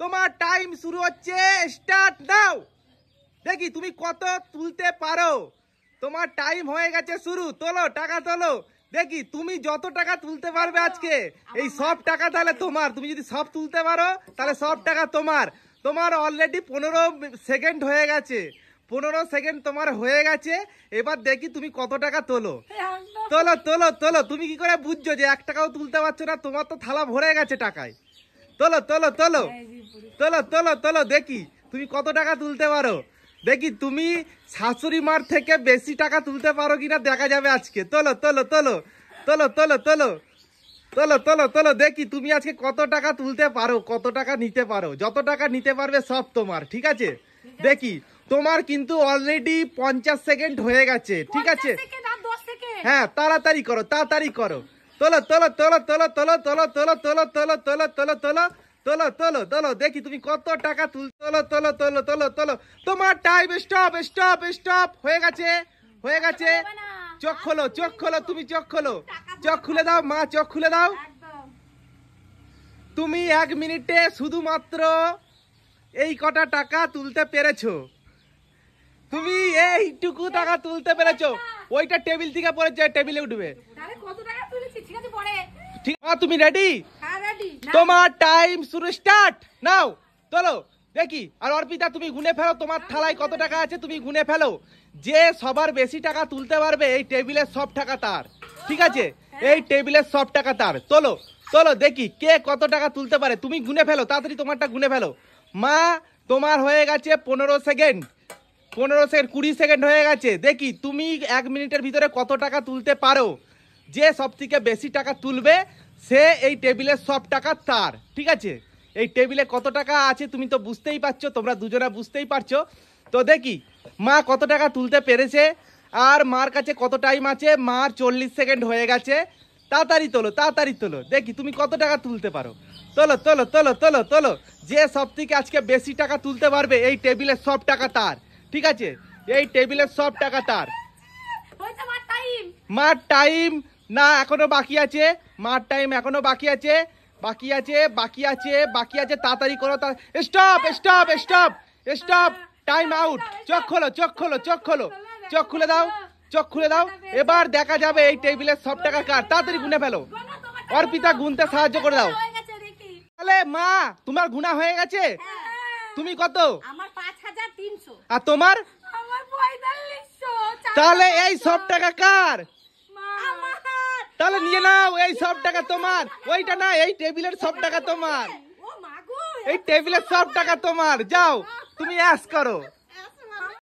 তোমার টাইম শুরু হচ্ছে, স্টার্ট নাও। দেখি তুমি কত তুলতে পারো। তোমার টাইম হয়ে গেছে শুরু। তোলো, টাকা তোলো। দেখি তুমি যত টাকা তুলতে পারবে আজকে, এই সব টাকা তাহলে তোমার। তুমি যদি সব তুলতে পারো তাহলে সব টাকা তোমার। তোমার অলরেডি 15 সেকেন্ড হয়ে গেছে। 15 সেকেন্ড তোমার হয়ে গেছে। এবার দেখি তুমি কত টাকা তোলো। তোলো তোলো তোলো। তুমি কি করে বুঝছো যে 1 টাকাও তুলতে পারছো না? তোমার তো থালা ভরে গেছে টাকায়। তোলো তোলো তোলো তোলো তোলো তোলো। দেখি তুমি কত টাকা তুলতে পারো। দেখি তুমি শাশুড়ি মার থেকে বেশি টাকা তুলতে পারো কিনা দেখা যাবে আজকে। তোলো তোলো তোলো তোলো তোলো তোলো তোলো তোলো তোলো। দেখি তুমি আজকে কত টাকা তুলতে পারো, কত টাকা নিতে পারো। যত টাকা নিতে পারবে সব তোমার, ঠিক আছে? দেখি তোমার কিন্তু অলরেডি 50 সেকেন্ড হয়ে গেছে, ঠিক আছে? হ্যাঁ, তাড়াতাড়ি করো, তাড়াতাড়ি করো। তোলো তোলো তোলো তোলো তোলো তোলো তোলো তোলো তোলো তোলো তোলো তোলো তোলো তোলো তোলো। দেখি তুমি কত টাকা তুল। তোলো তোলো তোলো তোলো তোলো। তোমার টাইম স্টপ স্টপ স্টপ হয়ে গেছে, হয়ে গেছে। চোখ খোলো, চোখ খোলো, তুমি চোখ খোলো। চোখ খুলে দাও মা, চোখ খুলে দাও। তুমি 1 মিনিটে শুধুমাত্র এই কটা টাকা তুলতে পেরেছো। তুমি এইটুকু টাকা তুলতে পেরেছো। ওইটা টেবিল থেকে পড়েছে, টেবিলে উঠবে। ঠিক আছে, তুমি রেডি? তোমার টাইম শুরু, স্টার্ট নাও। চলো দেখি। আর অর্পিতা তুমি গুনে ফেলো তোমার থালায় কত টাকা আছে, তুমি গুনে ফেলো। যে সবার বেশি টাকা তুলতে পারবে এই টেবিলের সব টাকা তার, ঠিক আছে? এই টেবিলের সব টাকা তার। তোলো তোলো। দেখি কে কত টাকা তুলতে পারে। তুমি গুনে ফেলো, তাড়াতাড়ি তোমারটা গুনে ফেলো। মা তোমার হয়ে গেছে 15 সেকেন্ড, 15 সেকেন্ড, 20 সেকেন্ড হয়ে গেছে। দেখি তুমি 1 মিনিটের ভিতরে কত টাকা তুলতে পারো। যে সব থেকে বেশি টাকা তুলবে সে এই টেবিলের সব টাকা তার, ঠিক আছে? এই টেবিলে কত টাকা আছে তুমি তো বুঝতেই পারছো, তোমরা দুজনা বুঝতেই পারছো। তো দেখি মা কত টাকা তুলতে পেরেছে আর মার কাছে কত টাইম আছে। মার 40 সেকেন্ড হয়ে গেছে। তাড়াতাড়ি তোলো, তাড়াতাড়ি তোলো। দেখি তুমি কত টাকা তুলতে পারো। তোলো তোলো তোলো তোলো তোলো। যে সব থেকে আজকে বেশি টাকা তুলতে পারবে এই টেবিলের সব টাকা তার, ঠিক আছে? এই টেবিলের সব টাকা তার। মার টাইম না এখনো বাকি আছে। মার টাইম এখনো বাকি আছে, বাকি আছে, বাকি আছে, বাকি আছে। তাড়াতাড়ি করো। Stop stop stop stop. Time out. চোখ খোলো, চোখ খোলো, চোখ খোলো। চোখ খুলে দাও, চোখ খুলে দাও। এবার দেখা যাবে এই টেবিলের সব টাকা কার। তাড়াতাড়ি গুনে ফেলো। অর্পিতা গুনতে সাহায্য করে দাও। তাহলে মা তোমার গুনা হয়ে গেছে। তুমি কত? আমার 5300। আর তোমার? আমার 4500। তাহলে এই সব টাকা কার? তাহলে নিয়ে নাও, এই সব টাকা তোমার। ওইটা না, এই টেবিলের সব টাকা তোমার। এই টেবিলের সব টাকা তোমার। যাও তুমি অ্যাশ করো।